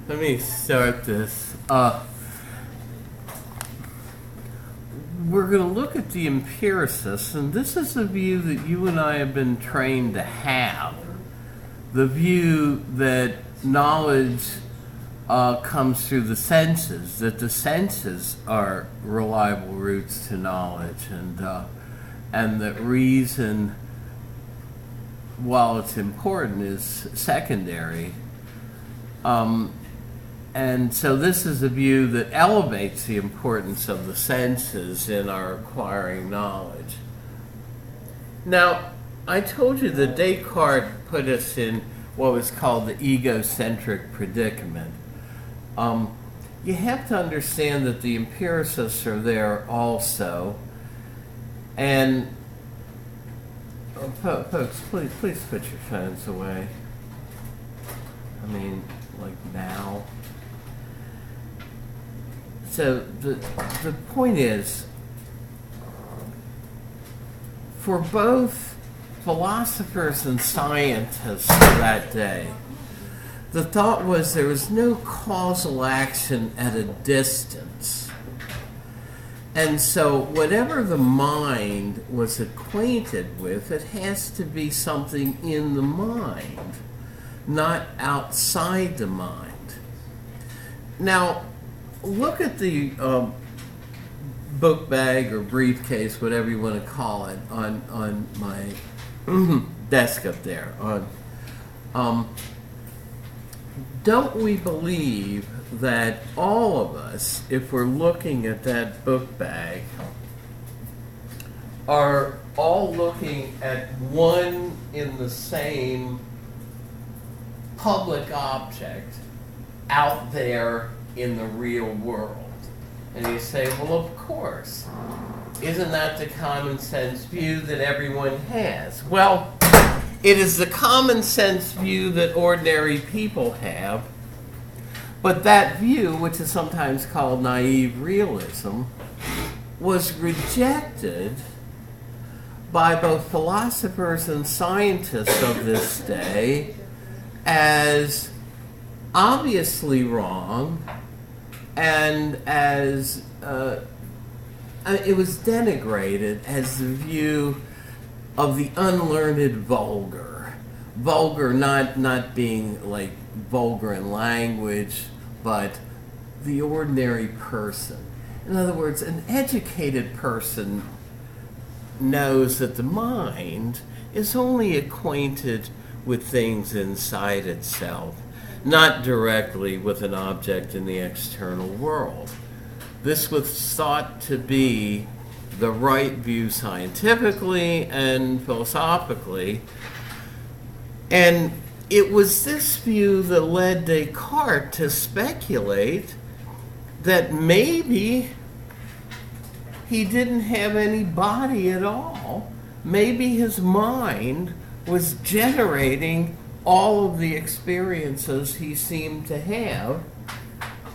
Let me start this. We're going to look at the empiricists, and this is the view that you and I have been trained to have. The view that knowledge comes through the senses, that the senses are reliable routes to knowledge, and that reason, while it's important, is secondary. And so this is a view that elevates the importance of the senses in our acquiring knowledge. Now, I told you that Descartes put us in what was called the egocentric predicament. You have to understand that the empiricists are there also. And folks, please put your phones away. I mean, like now. So the point is, for both philosophers and scientists of that day, the thought was there was no causal action at a distance. And so whatever the mind was acquainted with, it has to be something in the mind, not outside the mind. Now, look at the book bag or briefcase, whatever you want to call it, on my desk up there. Don't we believe that all of us, if we're looking at that book bag, are all looking at one in the same public object out there in the real world? And you say, well, of course. Isn't that the common sense view that everyone has? Well, it is the common sense view that ordinary people have, but that view, which is sometimes called naive realism, was rejected by both philosophers and scientists of this day as obviously wrong, and as it was denigrated as the view of the unlearned vulgar. Vulgar not being like vulgar in language, but the ordinary person. In other words, an educated person knows that the mind is only acquainted with things inside itself, not directly with an object in the external world. This was thought to be the right view scientifically and philosophically. And it was this view that led Descartes to speculate that maybe he didn't have any body at all. Maybe his mind was generating all of the experiences he seemed to have,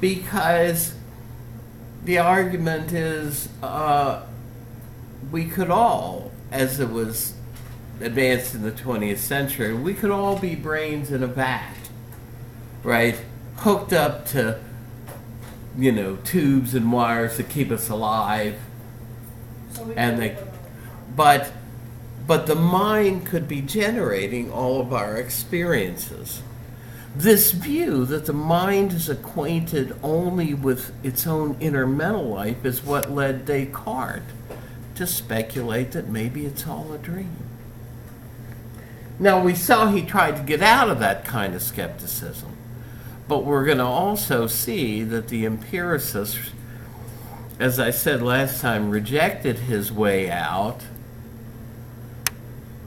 because the argument is we could all, as it was advanced in the 20th century, we could all be brains in a vat, right? Hooked up to, tubes and wires that keep us alive. But the mind could be generating all of our experiences. This view that the mind is acquainted only with its own inner mental life is what led Descartes to speculate that maybe it's all a dream. Now, we saw he tried to get out of that kind of skepticism, but we're going to also see that the empiricists, as I said last time, rejected his way out,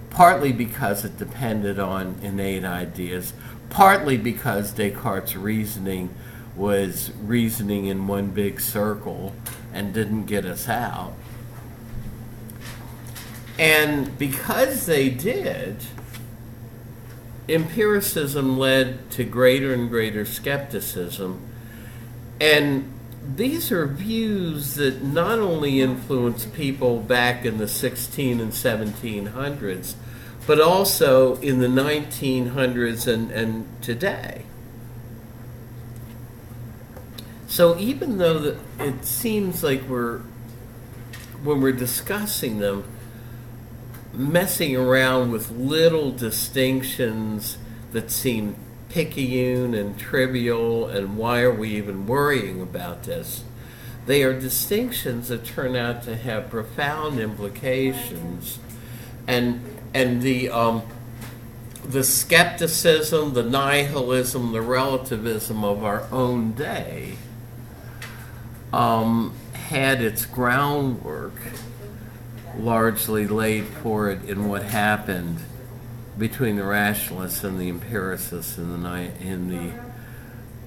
partly because it depended on innate ideas, partly because Descartes' reasoning was reasoning in one big circle and didn't get us out. And because they did, empiricism led to greater and greater skepticism. And these are views that not only influenced people back in the 16 and 1700s, but also in the 1900s and today. So even though it seems like when we're discussing them, messing around with little distinctions that seem picayune and trivial, and why are we even worrying about this? They are distinctions that turn out to have profound implications, and the skepticism, the nihilism, the relativism of our own day had its groundwork largely laid for it in what happened between the rationalists and the empiricists in the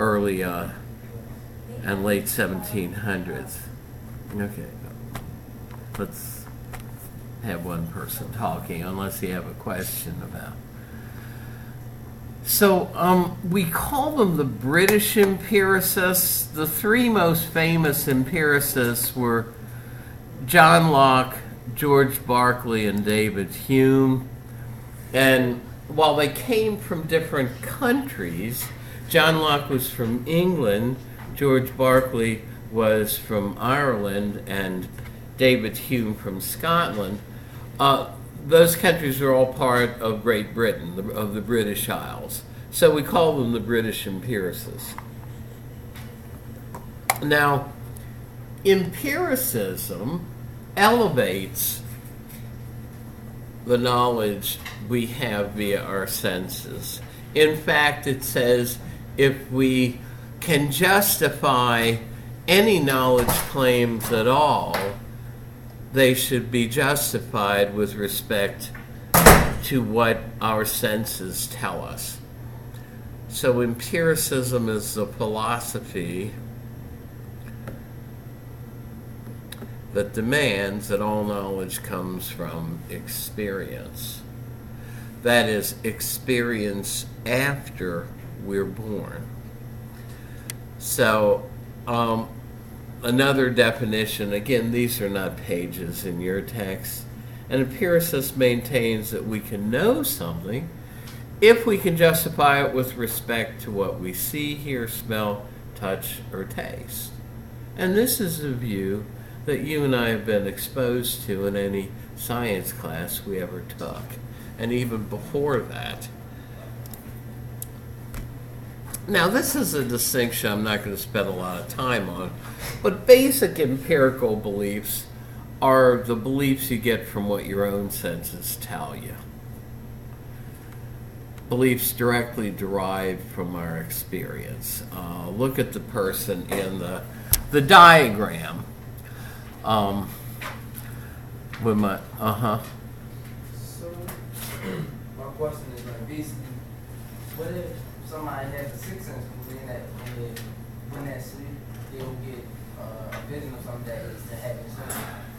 early and late 1700s. Okay, let's have one person talking, unless you have a question about. So we call them the British empiricists. The three most famous empiricists were John Locke, George Berkeley, and David Hume. And while they came from different countries, John Locke was from England, George Berkeley was from Ireland, and David Hume from Scotland. Those countries are all part of Great Britain, of the British Isles. So we call them the British empiricists. Now, empiricism elevates the knowledge we have via our senses. In fact, it says if we can justify any knowledge claims at all, they should be justified with respect to what our senses tell us. So empiricism is the philosophy that demands that all knowledge comes from experience. That is, experience after we're born. So, another definition, again, these are not pages in your text. An empiricist maintains that we can know something if we can justify it with respect to what we see, hear, smell, touch, or taste. And this is a view that you and I have been exposed to in any science class we ever took, and even before that. Now, this is a distinction I'm not going to spend a lot of time on, but basic empirical beliefs are the beliefs you get from what your own senses tell you. Beliefs directly derived from our experience. Look at the person in the diagram. With my, So, my question is like, basically, what if somebody has a sixth sense within that, when they sleep, they'll get a vision of something that is to happen soon,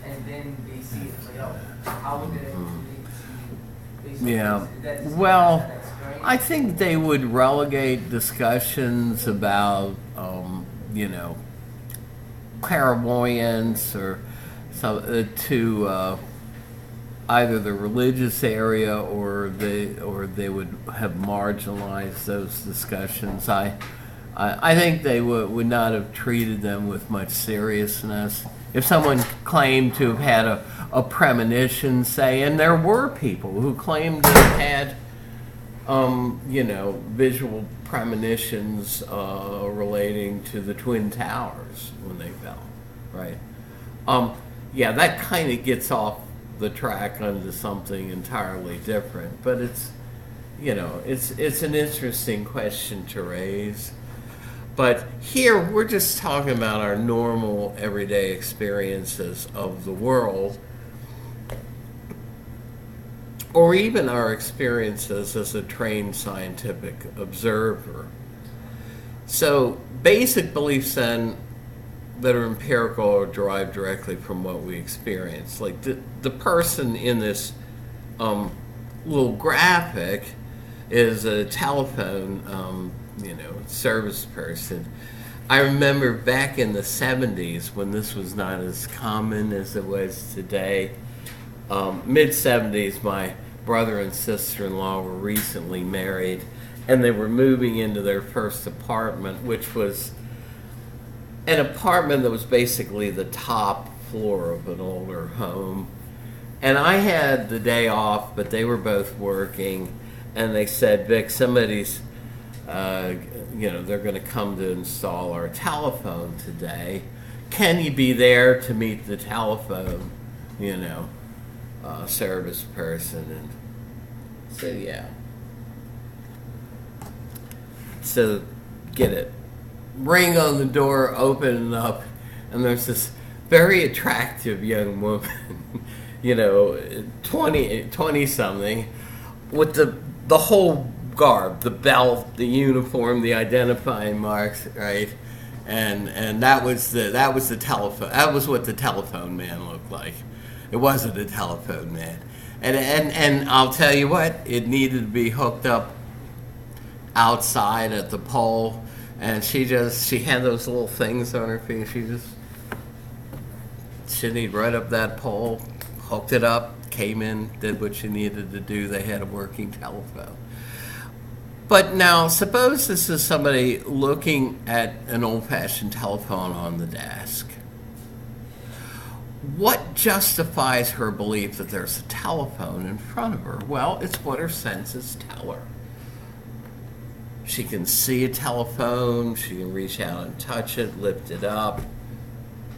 and then they see it play out? How would that basically? Yeah. Well, I think they would relegate discussions about, clairvoyance or to either the religious area, or they would have marginalized those discussions. I think they would not have treated them with much seriousness. If someone claimed to have had a premonition, say, and there were people who claimed to have had visual premonitions relating to the Twin Towers when they fell, right? That kind of gets off the track onto something entirely different, but it's an interesting question to raise. But here we're just talking about our normal everyday experiences of the world, or even our experiences as a trained scientific observer. So basic beliefs then that are empirical or derived directly from what we experience. Like the person in this little graphic is a telephone service person. I remember back in the 70s when this was not as common as it was today. Mid 70s, my brother and sister-in-law were recently married, and they were moving into their first apartment, which was an apartment that was basically the top floor of an older home. And I had the day off, but they were both working, and they said, Vic, somebody's, they're going to come to install our telephone today. Can you be there to meet the telephone, service person? And I said, yeah. So get it. Ring on the door, open it up, and there's this very attractive young woman, 20 something, with the whole garb, the belt, the uniform, the identifying marks, right? And that was the telephone. That was what the telephone man looked like. It wasn't a telephone man. And I'll tell you what, it needed to be hooked up outside at the pole, and she had those little things on her feet. She needed right up that pole, hooked it up, came in, did what she needed to do. They had a working telephone. But now, suppose this is somebody looking at an old-fashioned telephone on the desk. What justifies her belief that there's a telephone in front of her? Well, it's what her senses tell her. She can see a telephone, she can reach out and touch it, lift it up,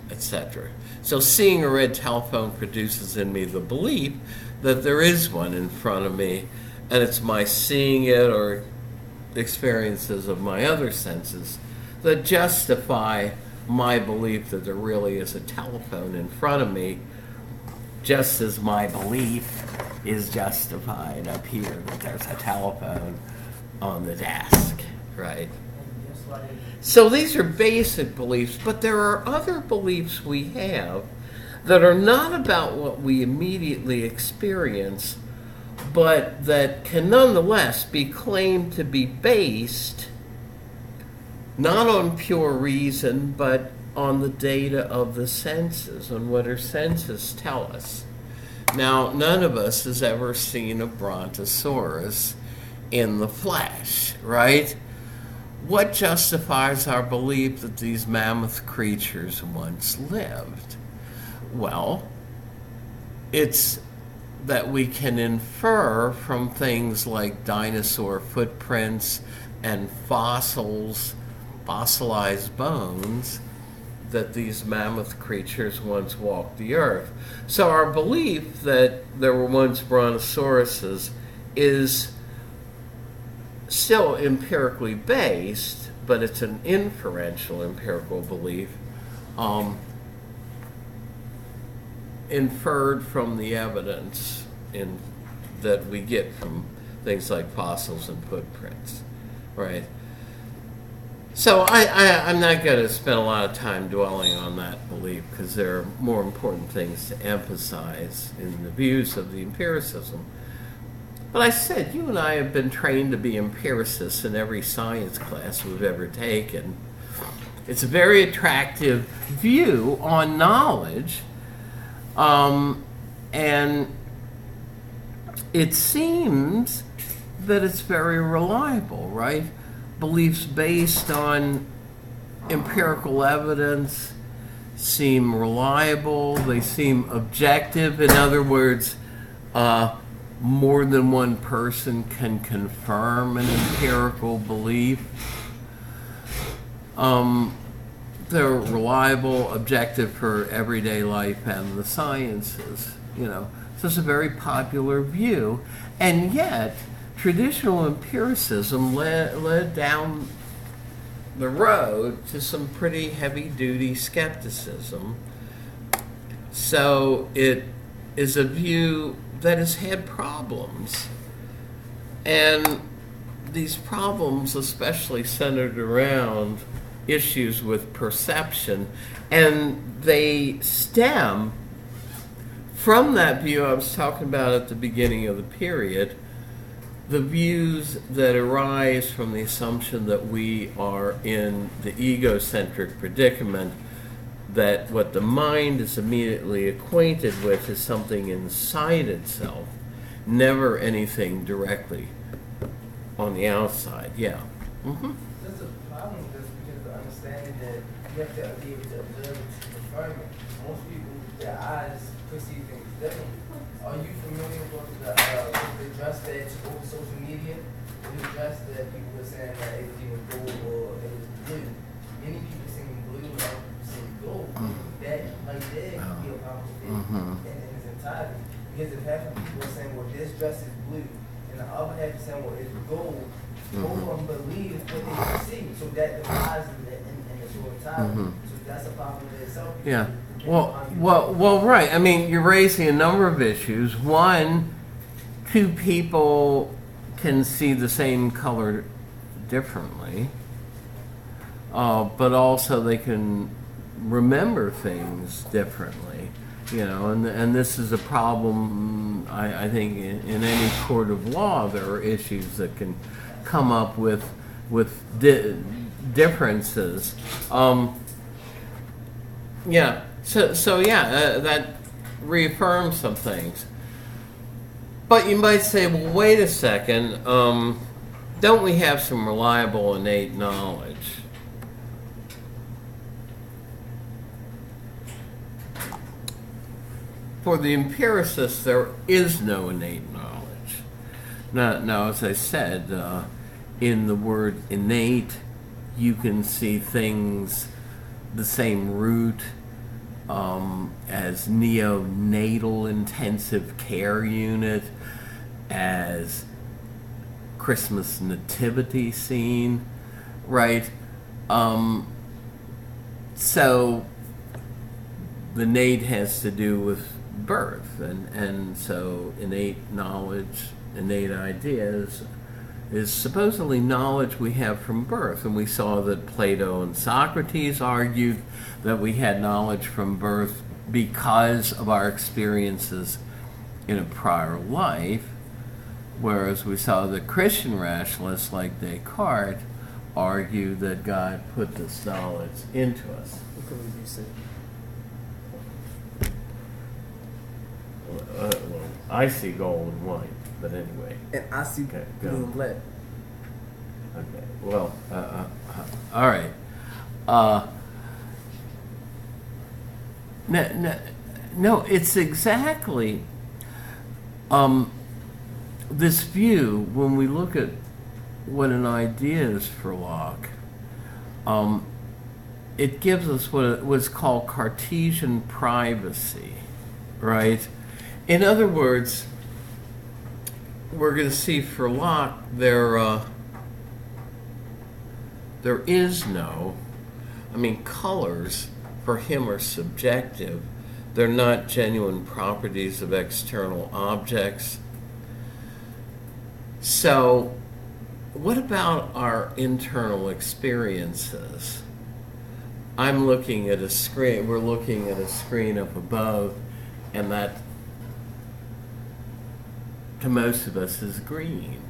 etc. So seeing a red telephone produces in me the belief that there is one in front of me, and it's my seeing it or experiences of my other senses that justify my belief that there really is a telephone in front of me, just as my belief is justified up here that there's a telephone on the desk, right? So these are basic beliefs, but there are other beliefs we have that are not about what we immediately experience, but that can nonetheless be claimed to be based not on pure reason, but on the data of the senses, on what our senses tell us. Now, none of us has ever seen a brontosaurus in the flesh, right? What justifies our belief that these mammoth creatures once lived? Well, it's that we can infer from things like dinosaur footprints and fossilized bones, that these mammoth creatures once walked the earth. So our belief that there were once brontosauruses is still empirically based, but it's an inferential empirical belief, inferred from the evidence that we get from things like fossils and footprints, right? So I'm not going to spend a lot of time dwelling on that belief, because there are more important things to emphasize in the views of the empiricism. But I said, you and I have been trained to be empiricists in every science class we've ever taken. It's a very attractive view on knowledge, and it seems that it's very reliable, right? Beliefs based on empirical evidence seem reliable, they seem objective. In other words, more than one person can confirm an empirical belief. They're reliable, objective for everyday life and the sciences, So it's a very popular view, and yet traditional empiricism led down the road to some pretty heavy-duty skepticism. So it is a view that has had problems. And these problems especially centered around issues with perception, and they stem from that view I was talking about at the beginning of the period, the views that arise from the assumption that we are in the egocentric predicament, that what the mind is immediately acquainted with is something inside itself, never anything directly on the outside. Yeah. Mm-hmm. That's a problem just because the understanding that you have to be able to observe it to confirm it. Most people, their eyes perceive things differently. Are you familiar with the dress that took over social media? The dress that people were saying that it was either gold or it was blue. Many people singing blue, other people singing gold. That right there could be a problem in its entirety. Because if half of people are saying, well, this dress is blue, and the other half is saying, well, it's gold, both of them believe what they perceive. So that divides in the short entirety. So that's a problem in itself. Yeah. Well, right. I mean, you're raising a number of issues. One, two people can see the same color differently, but also they can remember things differently. You know, and this is a problem. I think in any court of law, there are issues that can come up with differences. Yeah. So yeah, that reaffirms some things. But you might say, well, wait a second. Don't we have some reliable innate knowledge? For the empiricist, there is no innate knowledge. Now, as I said, in the word innate, you can see things, the same root as neonatal intensive care unit, as Christmas nativity scene, right? So the innate has to do with birth, and so innate knowledge, innate ideas is supposedly knowledge we have from birth. And we saw that Plato and Socrates argued that we had knowledge from birth because of our experiences in a prior life, whereas we saw that Christian rationalists like Descartes argue that God put this knowledge into us. What color do you say? Well, I see gold and white, but anyway. And I see Okay, blue go. and black. Okay. Well, all right. No, it's exactly this view. When we look at what an idea is for Locke, it gives us what was called Cartesian privacy, right? In other words, we're going to see for Locke there is no, I mean, colors for him are subjective. They're not genuine properties of external objects. So what about our internal experiences? I'm looking at a screen, we're looking at a screen up above, and that to most of us is green.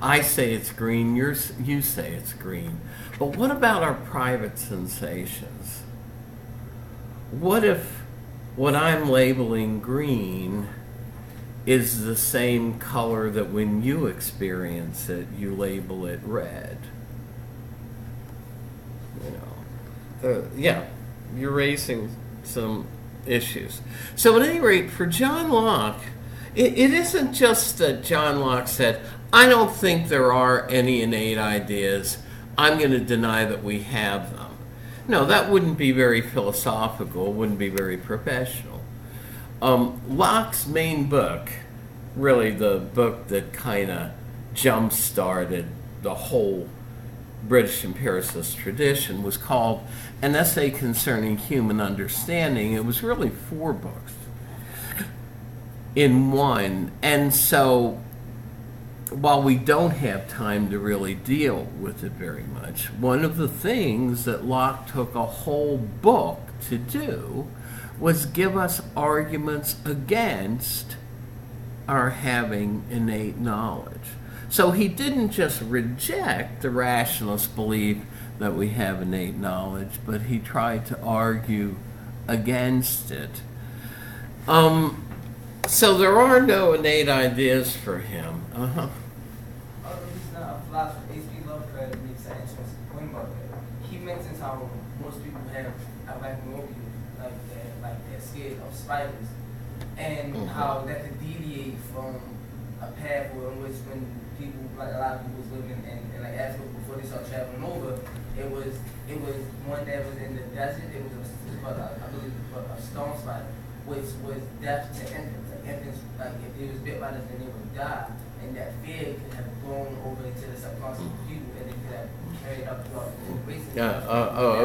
I say it's green, you say it's green. But what about our private sensations? What if what I'm labeling green is the same color that when you experience it, you label it red? You know, yeah, you're raising some issues. So at any rate, for John Locke, it isn't just that John Locke said, I don't think there are any innate ideas. I'm going to deny that we have them. No, that wouldn't be very philosophical, wouldn't be very professional. Locke's main book, really the book that kind of jump-started the whole British empiricist tradition, was called An Essay Concerning Human Understanding. It was really 4 books in one. And so while we don't have time to really deal with it very much, one of the things that Locke took a whole book to do was give us arguments against our having innate knowledge. So he didn't just reject the rationalist belief that we have innate knowledge, but he tried to argue against it. So there are no innate ideas for him. Uh-huh. Although he's not a philosopher, H.P. Lovecraft makes an interesting point about that. He mentions how most people have arachnophobia, like they're scared of spiders, and how that could deviate from a pathway in which when people, like a lot of people was living in like Africa before they started traveling over, it was one that was in the desert. It was I believe a stone spider, which was death to infants. Like infants, like if they was bit by this, then they would die, and that fear could have gone over into the subconscious of people, and it could have carried up throughout generations.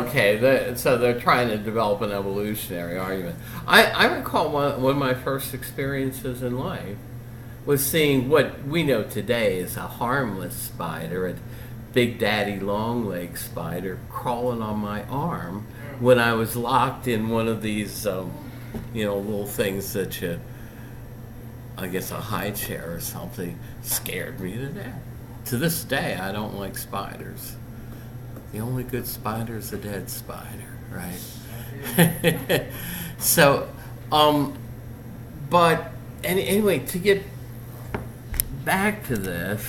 Okay. So they're trying to develop an evolutionary argument. I recall one of my first experiences in life was seeing what we know today is a harmless spider, a big daddy long leg spider, crawling on my arm when I was locked in one of these, little things that you, I guess a high chair or something, scared me to death. To this day, I don't like spiders. The only good spider is a dead spider, right? So, but anyway, to get back to this,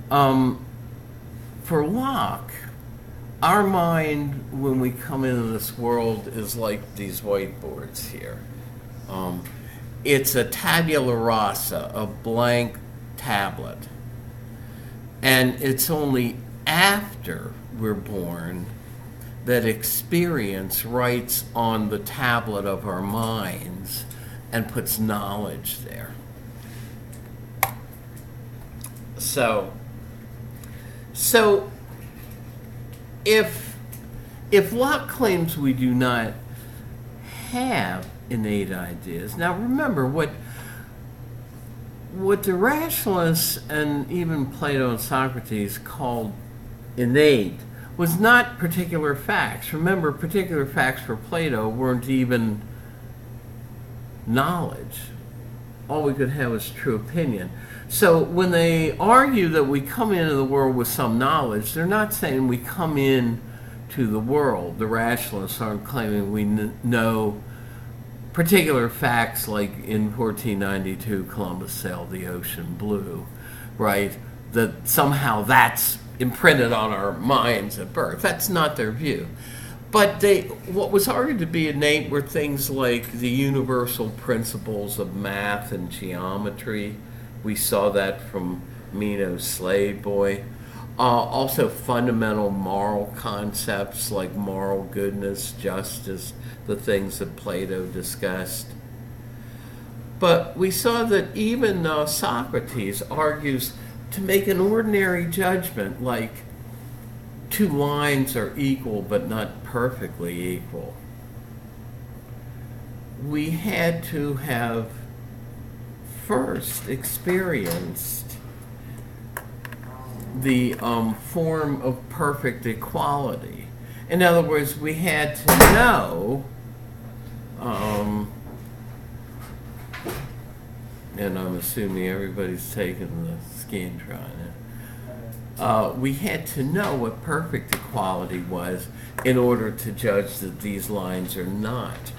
for Locke, our mind, when we come into this world, is like these whiteboards here. It's a tabula rasa, a blank tablet. And it's only after we're born that experience writes on the tablet of our minds and puts knowledge there. So if Locke claims we do not have innate ideas, now remember what the rationalists and even Plato and Socrates called innate was not particular facts. Remember, particular facts for Plato weren't even knowledge. All we could have was true opinion. So when they argue that we come into the world with some knowledge, they're not saying we come in to the world. The rationalists aren't claiming we know particular facts like in 1492 Columbus sailed the ocean blue, right? That somehow that's imprinted on our minds at birth. That's not their view. But what was argued to be innate were things like the universal principles of math and geometry. We saw that from Meno's Slave Boy. Also fundamental moral concepts like moral goodness, justice, the things that Plato discussed. But we saw that even Socrates argues to make an ordinary judgment like two lines are equal but not perfectly equal. We had to have first experienced the form of perfect equality. In other words, we had to know, and I'm assuming everybody's taken the Scantron. We had to know what perfect equality was in order to judge that these lines are not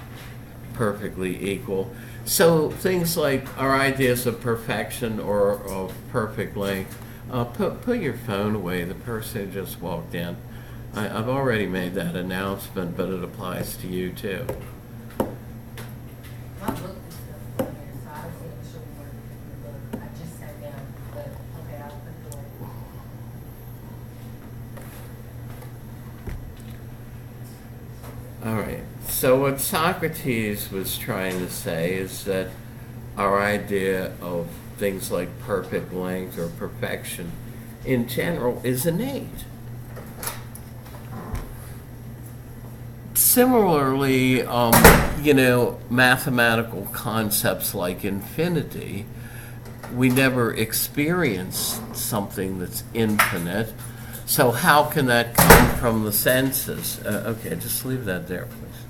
perfectly equal. So things like our ideas of perfection or of perfect length, put your phone away. The person who just walked in. I've already made that announcement, but it applies to you too. My book is still in here, so I wasn't sure where the book. I just sat down, but okay, I'll put it away. All right. So what Socrates was trying to say is that our idea of things like perfect length or perfection in general is innate. Similarly, mathematical concepts like infinity, we never experience something that's infinite. So how can that come from the senses? Okay, just leave that there, please.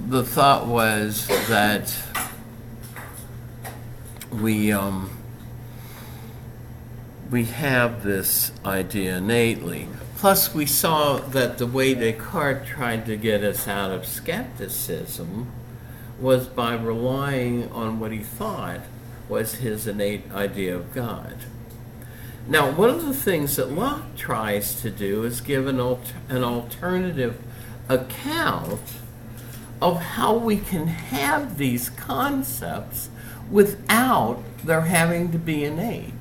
The thought was that we have this idea innately. Plus, we saw that the way Descartes tried to get us out of skepticism was by relying on what he thought was his innate idea of God. Now, one of the things that Locke tries to do is give an alternative account of how we can have these concepts without their having to be innate.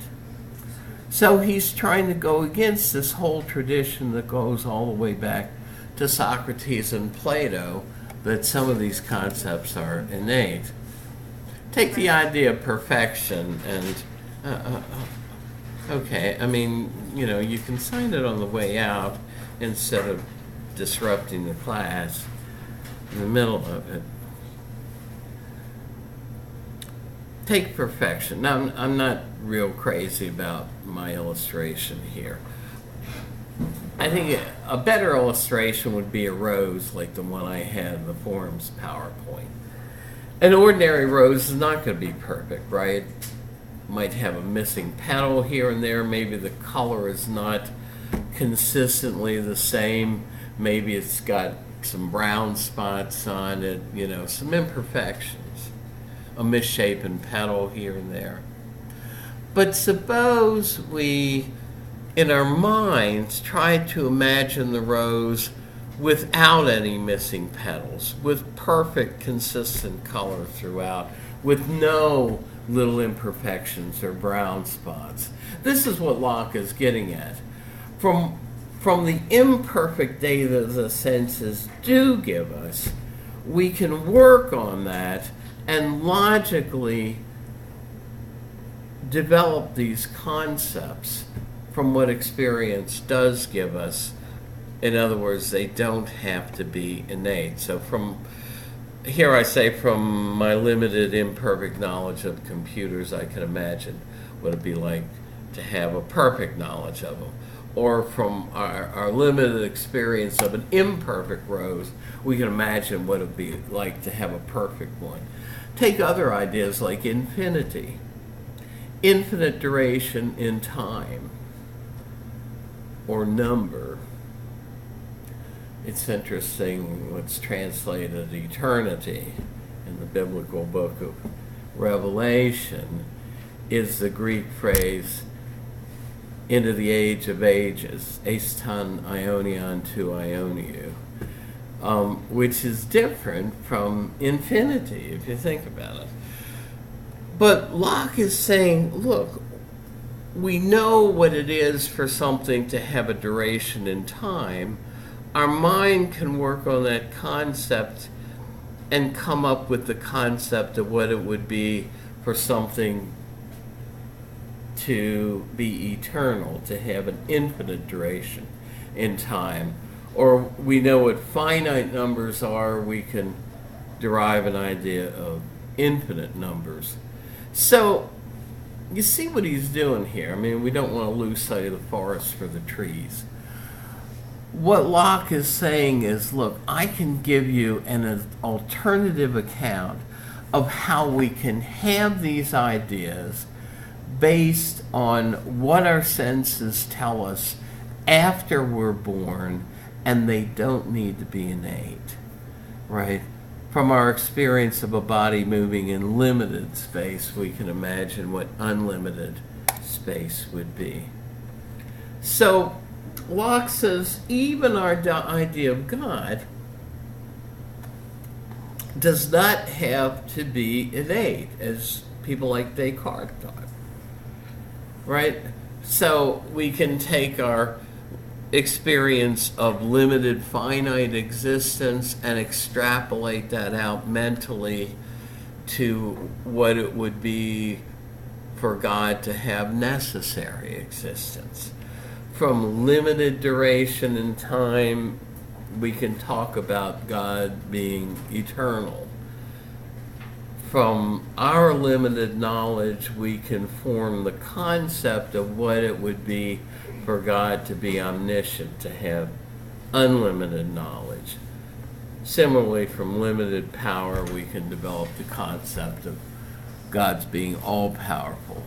So he's trying to go against this whole tradition that goes all the way back to Socrates and Plato, that some of these concepts are innate. Take the idea of perfection and, okay, I mean, you know, you can sign it on the way out instead of disrupting the class in the middle of it. Take perfection. Now, I'm not real crazy about my illustration here. I think a better illustration would be a rose like the one I had in the forum's PowerPoint. An ordinary rose is not going to be perfect, right? Might have a missing petal here and there. Maybe the color is not consistently the same. Maybe it's got some brown spots on it, you know, some imperfections. A misshapen petal here and there. But suppose we, in our minds, try to imagine the rose without any missing petals, with perfect, consistent color throughout, with no little imperfections or brown spots. This is what Locke is getting at. From the imperfect data the senses do give us, we can work on that and logically develop these concepts from what experience does give us. In other words, they don't have to be innate. So from here I say, from my limited imperfect knowledge of computers, I can imagine what it'd be like to have a perfect knowledge of them. Or from our limited experience of an imperfect rose, we can imagine what it'd be like to have a perfect one. Take other ideas like infinity, infinite duration in time, or number. It's interesting what's translated eternity in the biblical book of Revelation is the Greek phrase into the age of ages, eiston aionion to aioniou, which is different from infinity, if you think about it. But Locke is saying, look, we know what it is for something to have a duration in time. Our mind can work on that concept and come up with the concept of what it would be for something to be eternal, to have an infinite duration in time. Or we know what finite numbers are, we can derive an idea of infinite numbers. So, you see what he's doing here. I mean, we don't want to lose sight of the forest for the trees. What Locke is saying is, look, I can give you an alternative account of how we can have these ideas based on what our senses tell us after we're born, and they don't need to be innate, right? From our experience of a body moving in limited space, we can imagine what unlimited space would be. So Locke says even our idea of God does not have to be innate, as people like Descartes thought. Right? So we can take our experience of limited finite existence and extrapolate that out mentally to what it would be for God to have necessary existence. From limited duration in time, we can talk about God being eternal. From our limited knowledge, we can form the concept of what it would be for God to be omniscient, to have unlimited knowledge. Similarly, from limited power, we can develop the concept of God's being all-powerful.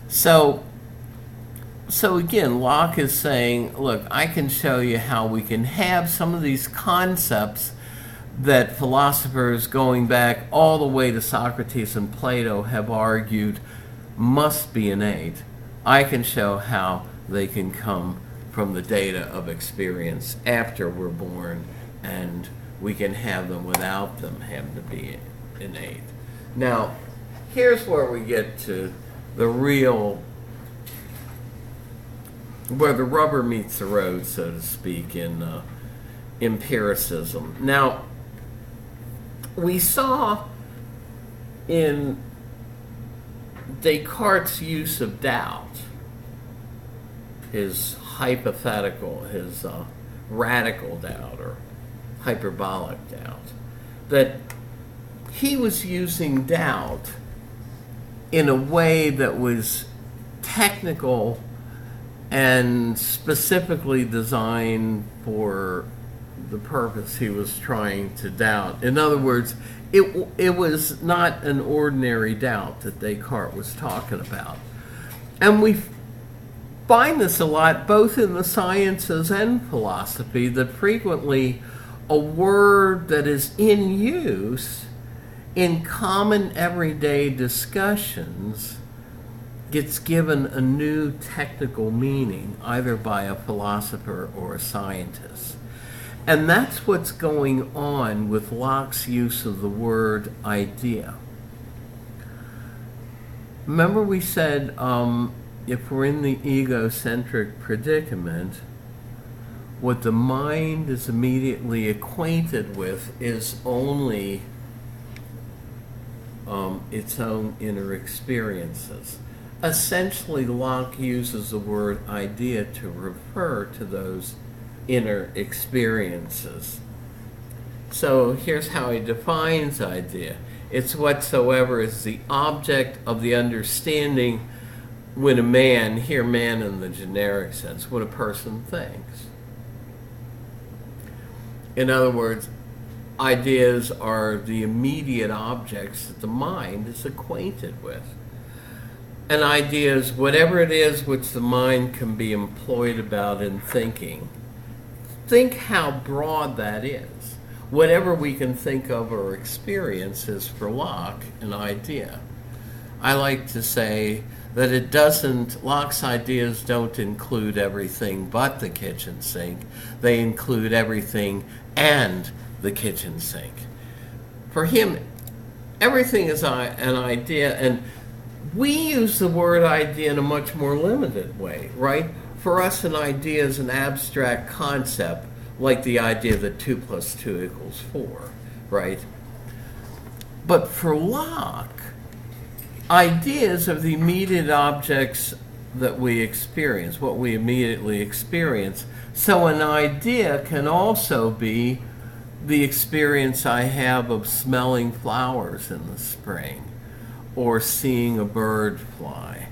So again, Locke is saying, look, I can show you how we can have some of these concepts that philosophers going back all the way to Socrates and Plato have argued must be innate, I can show how they can come from the data of experience after we're born, and we can have them without them having to be innate. Now, here's where we get to the real, where the rubber meets the road, so to speak, in empiricism. Now, we saw in Descartes' use of doubt, his hypothetical, his radical doubt or hyperbolic doubt, that he was using doubt in a way that was technical and specifically designed for the purpose he was trying to doubt. In other words, it was not an ordinary doubt that Descartes was talking about. And we find this a lot both in the sciences and philosophy, that frequently a word that is in use in common everyday discussions gets given a new technical meaning, either by a philosopher or a scientist. And that's what's going on with Locke's use of the word idea. Remember we said if we're in the egocentric predicament, what the mind is immediately acquainted with is only its own inner experiences. Essentially, Locke uses the word idea to refer to those inner experiences. So here's how he defines idea. It's whatsoever is the object of the understanding when a man, here man in the generic sense, when a person thinks. In other words, ideas are the immediate objects that the mind is acquainted with. An idea is whatever it is which the mind can be employed about in thinking. Think how broad that is. Whatever we can think of or experience is for Locke an idea. I like to say that it doesn't, Locke's ideas don't include everything but the kitchen sink. They include everything and the kitchen sink. For him, everything is an idea, and we use the word idea in a much more limited way, right? For us, an idea is an abstract concept, like the idea that 2 + 2 = 4, right? But for Locke, ideas are the immediate objects that we experience, what we immediately experience. So an idea can also be the experience I have of smelling flowers in the spring, or seeing a bird fly.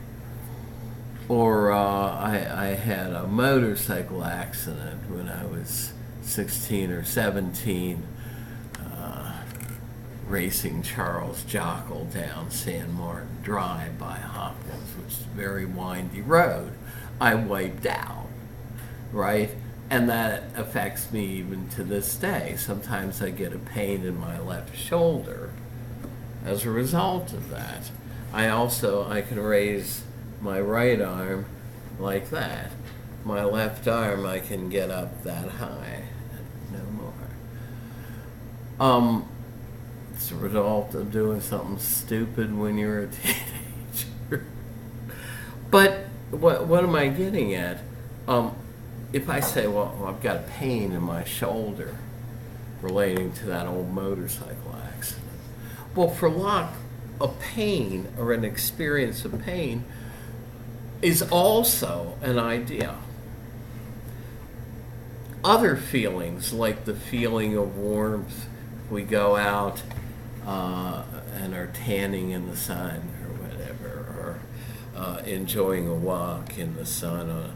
Or I had a motorcycle accident when I was 16 or 17, racing Charles Jockle down San Martin Drive by Hopkins, which is a very windy road. I wiped out, right? And that affects me even to this day. Sometimes I get a pain in my left shoulder as a result of that. I can raise my right arm like that. My left arm, I can get up that high, no more. It's a result of doing something stupid when you're a teenager. But what am I getting at? If I say, well, I've got a pain in my shoulder relating to that old motorcycle accident. Well, for Locke, a pain or an experience of pain is also an idea. Other feelings, like the feeling of warmth, we go out and are tanning in the sun or whatever, or enjoying a walk in the sun.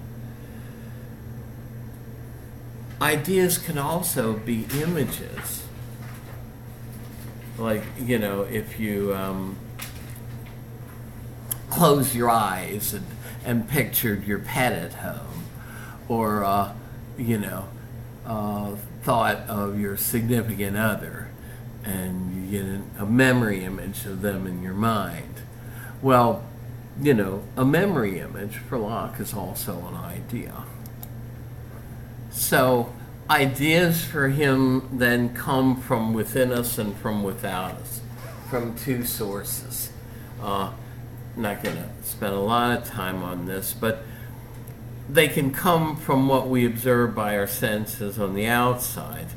Ideas can also be images. Like, if you close your eyes and pictured your pet at home, or, thought of your significant other and you get a memory image of them in your mind. Well, you know, a memory image for Locke is also an idea. So ideas for him then come from within us and from without us, from two sources. Not going to spend a lot of time on this, but they can come from what we observe by our senses on the outside.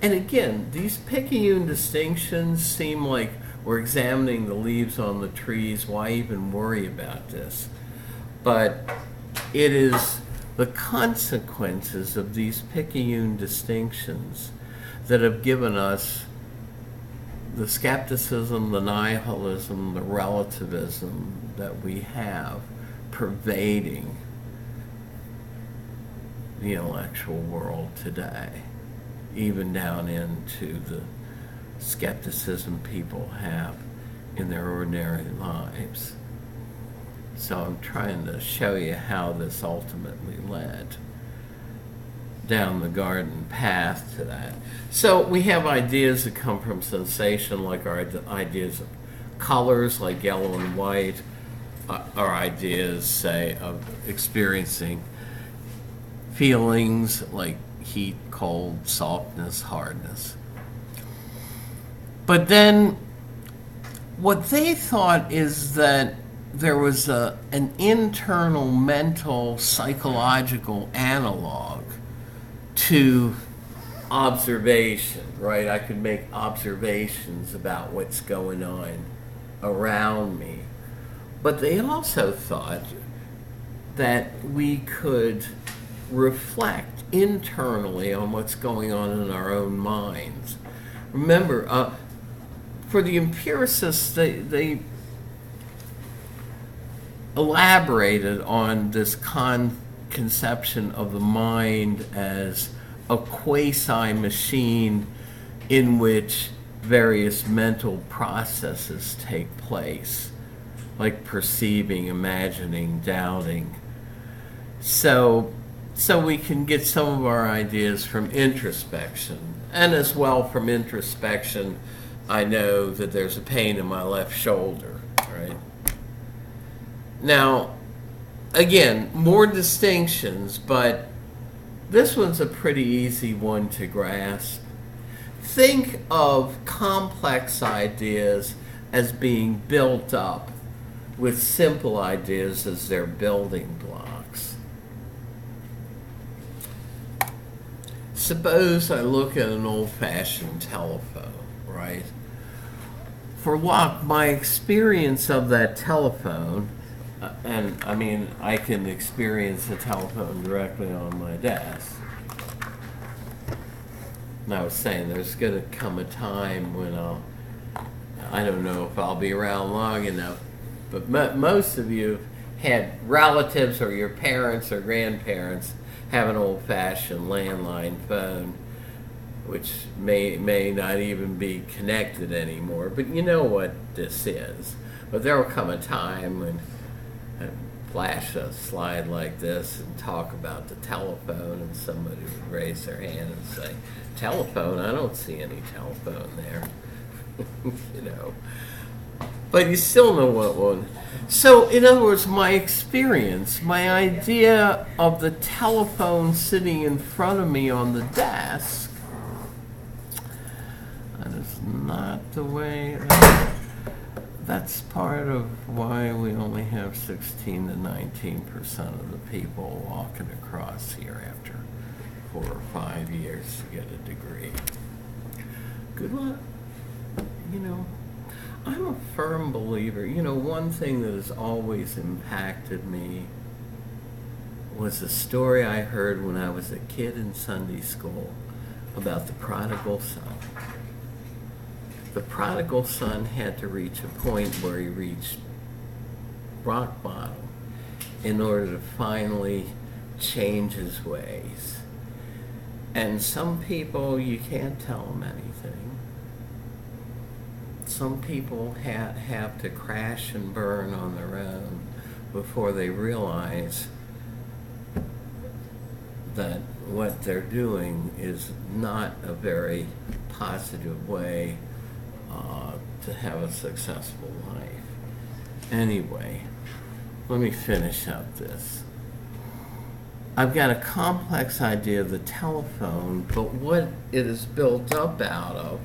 And again, these Picayune distinctions seem like we're examining the leaves on the trees. Why even worry about this? But it is the consequences of these Picayune distinctions that have given us the skepticism, the nihilism, the relativism that we have pervading the intellectual world today, even down into the skepticism people have in their ordinary lives. So I'm trying to show you how this ultimately led down the garden path to that. So we have ideas that come from sensation, like our ideas of colors, like yellow and white, our ideas, say, of experiencing feelings like heat, cold, softness, hardness. But then what they thought is that there was an internal mental psychological analog to observation, right? I could make observations about what's going on around me. But they also thought that we could reflect internally on what's going on in our own minds. Remember, for the empiricists, they elaborated on this conception of the mind as a quasi-machine in which various mental processes take place, like perceiving, imagining, doubting. So we can get some of our ideas from introspection. And as well from introspection, I know that there's a pain in my left shoulder, right? Now, again, more distinctions, but this one's a pretty easy one to grasp. Think of complex ideas as being built up with simple ideas as their building blocks. Suppose I look at an old-fashioned telephone, right? For Locke, my experience of that telephone, and I mean, I can experience the telephone directly on my desk. And I was saying there's going to come a time when I don't know if I'll be around long enough, but most of you had relatives or your parents or grandparents have an old-fashioned landline phone, which may not even be connected anymore. But you know what this is. But there will come a time when I flash a slide like this and talk about the telephone, and somebody would raise their hand and say, "Telephone? I don't see any telephone there." You know. But you still know what one. So, in other words, my experience, my idea of the telephone sitting in front of me on the desk, that is not the way. That's part of why we only have 16 to 19% of the people walking across here after 4 or 5 years to get a degree. Good luck. You know, I'm a firm believer. You know, one thing that has always impacted me was a story I heard when I was a kid in Sunday school about the prodigal son. The prodigal son had to reach a point where he reached rock bottom in order to finally change his ways. And some people, you can't tell them anything. Some people have to crash and burn on their own before they realize that what they're doing is not a very positive way to have a successful life. Anyway, let me finish up this. I've got a complex idea of the telephone, but what it is built up out of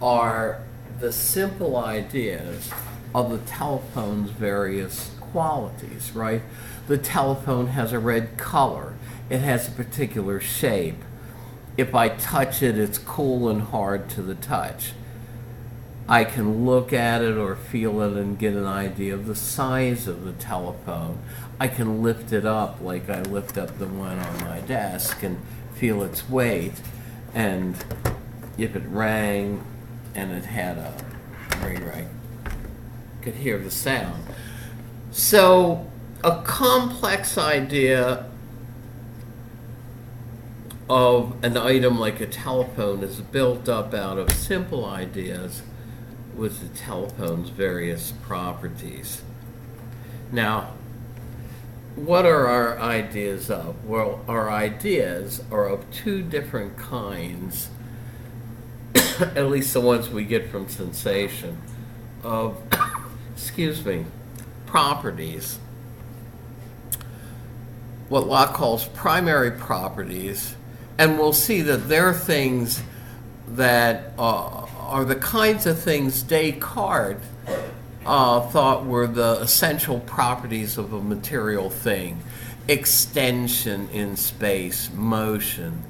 are the simple ideas of the telephone's various qualities, right? The telephone has a red color. It has a particular shape. If I touch it, it's cool and hard to the touch. I can look at it or feel it and get an idea of the size of the telephone. I can lift it up like I lift up the one on my desk and feel its weight. And if it rang and it had a ring, I could hear the sound. So a complex idea of an item like a telephone is built up out of simple ideas with the telephone's various properties. Now, what are our ideas of? Well, our ideas are of two different kinds, at least the ones we get from sensation, of, properties. What Locke calls primary properties, and we'll see that they're things that are the kinds of things Descartes thought were the essential properties of a material thing. Extension in space, motion.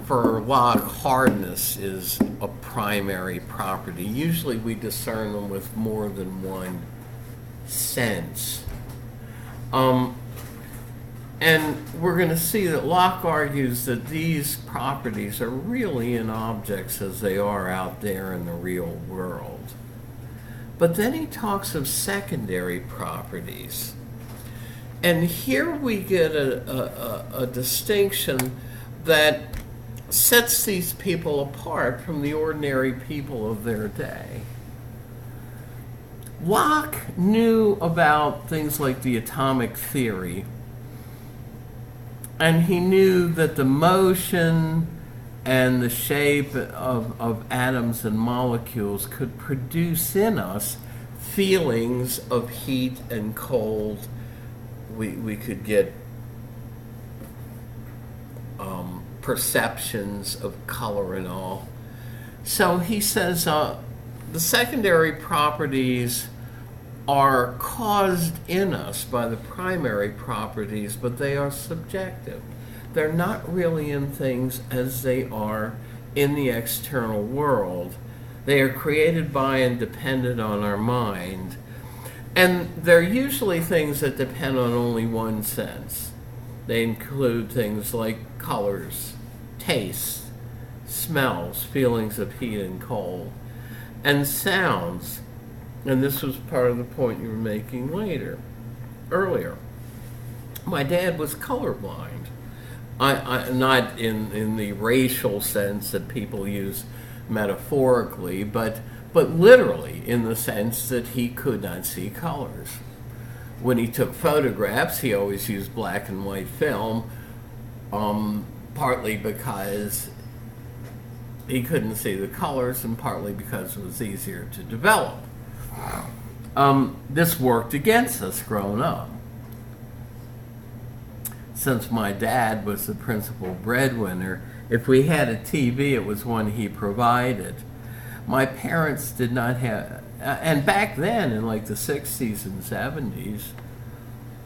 For Locke, hardness is a primary property. Usually we discern them with more than one sense. And we're going to see that Locke argues that these properties are really in objects as they are out there in the real world. But then he talks of secondary properties. And here we get a distinction that sets these people apart from the ordinary people of their day. Locke knew about things like the atomic theory, and he knew that the motion and the shape of atoms and molecules could produce in us feelings of heat and cold. We could get perceptions of color and all. So he says the secondary properties are caused in us by the primary properties, but they are subjective. They're not really in things as they are in the external world. They are created by and dependent on our mind. And they're usually things that depend on only one sense. They include things like colors, tastes, smells, feelings of heat and cold, and sounds. And this was part of the point you were making earlier. My dad was colorblind. Not in the racial sense that people use metaphorically, but literally in the sense that he could not see colors. When he took photographs, he always used black and white film, partly because he couldn't see the colors and partly because it was easier to develop. This worked against us growing up. Since my dad was the principal breadwinner, if we had a TV, it was one he provided. My parents did not have, and back then in like the 60s and 70s,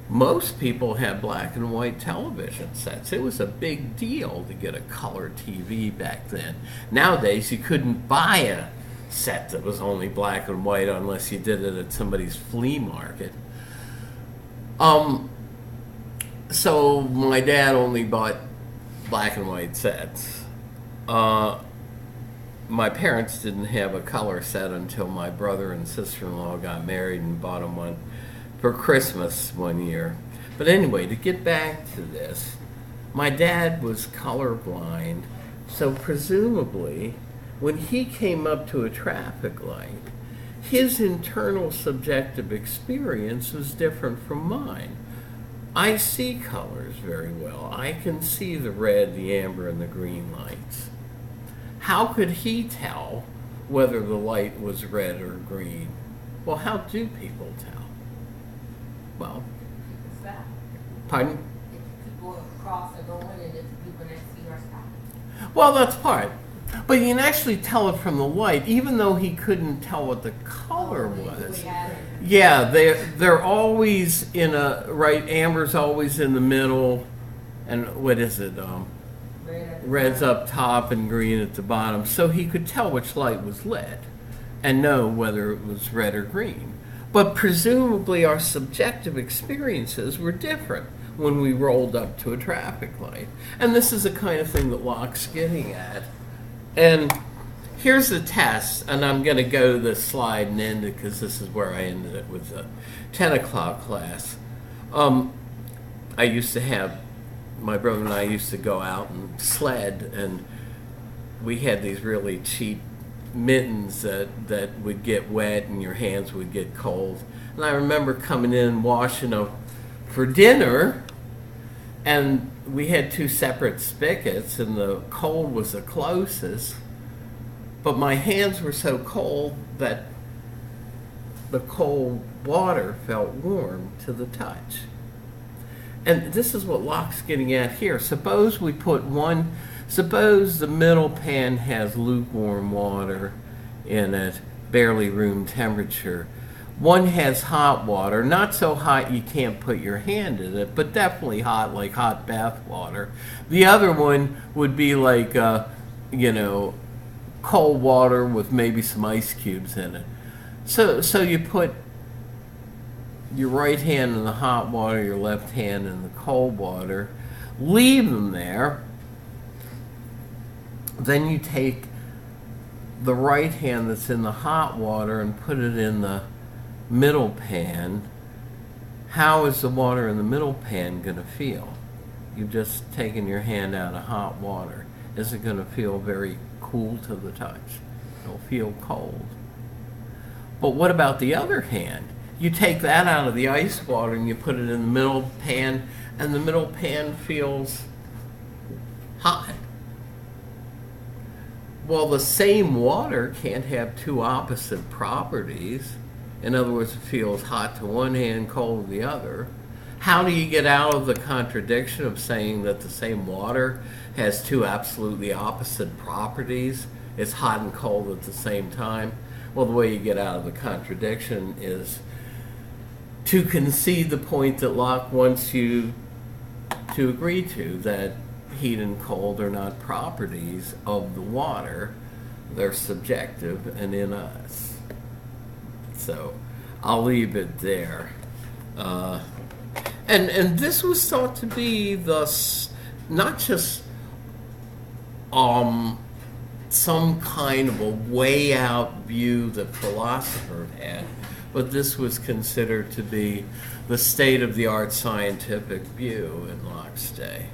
most people had black and white television sets. It was a big deal to get a color TV back then. Nowadays, you couldn't buy a set that was only black and white unless you did it at somebody's flea market. So my dad only bought black and white sets. My parents didn't have a color set until my brother and sister-in-law got married and bought them one for Christmas one year. But anyway, to get back to this, my dad was colorblind, so presumably when he came up to a traffic light, his internal subjective experience was different from mine. I see colors very well. I can see the red, the amber, and the green lights. How could he tell whether the light was red or green? Well, how do people tell? Well, People stop. pardon? If people cross are going and if people next to you are stopping. Well, that's part. But you can actually tell it from the light, even though he couldn't tell what the color was. Yeah, they're always in a right. Amber's always in the middle, and what is it? Red's up top and green at the bottom. So he could tell which light was lit, and know whether it was red or green. But presumably our subjective experiences were different when we rolled up to a traffic light, and this is the kind of thing that Locke's getting at. And here's the test, and I'm going to go to this slide and end it because this is where I ended it with the 10 o'clock class. I used to have, my brother and I used to go out and sled, and we had these really cheap mittens that would get wet and your hands would get cold. And I remember coming in washing up for dinner, and we had two separate spigots, and the cold was the closest, but my hands were so cold that the cold water felt warm to the touch. And this is what Locke's getting at here. Suppose the middle pan has lukewarm water in it, barely room temperature. One has hot water, not so hot you can't put your hand in it, but definitely hot, like hot bath water. The other one would be like, cold water with maybe some ice cubes in it. So you put your right hand in the hot water, your left hand in the cold water, leave them there. Then you take the right hand that's in the hot water and put it in the middle pan. How is the water in the middle pan going to feel? You've just taken your hand out of hot water. Is it going to feel very cool to the touch? It'll feel cold. But what about the other hand? You take that out of the ice water and you put it in the middle pan, and the middle pan feels hot. Well, the same water can't have two opposite properties. In other words, it feels hot to one hand, cold to the other. How do you get out of the contradiction of saying that the same water has two absolutely opposite properties? It's hot and cold at the same time. Well, the way you get out of the contradiction is to concede the point that Locke wants you to agree to, that heat and cold are not properties of the water. They're subjective and in us. So I'll leave it there. And this was thought to be not just some kind of a way out view that philosophers had, but this was considered to be the state of the art scientific view in Locke's day.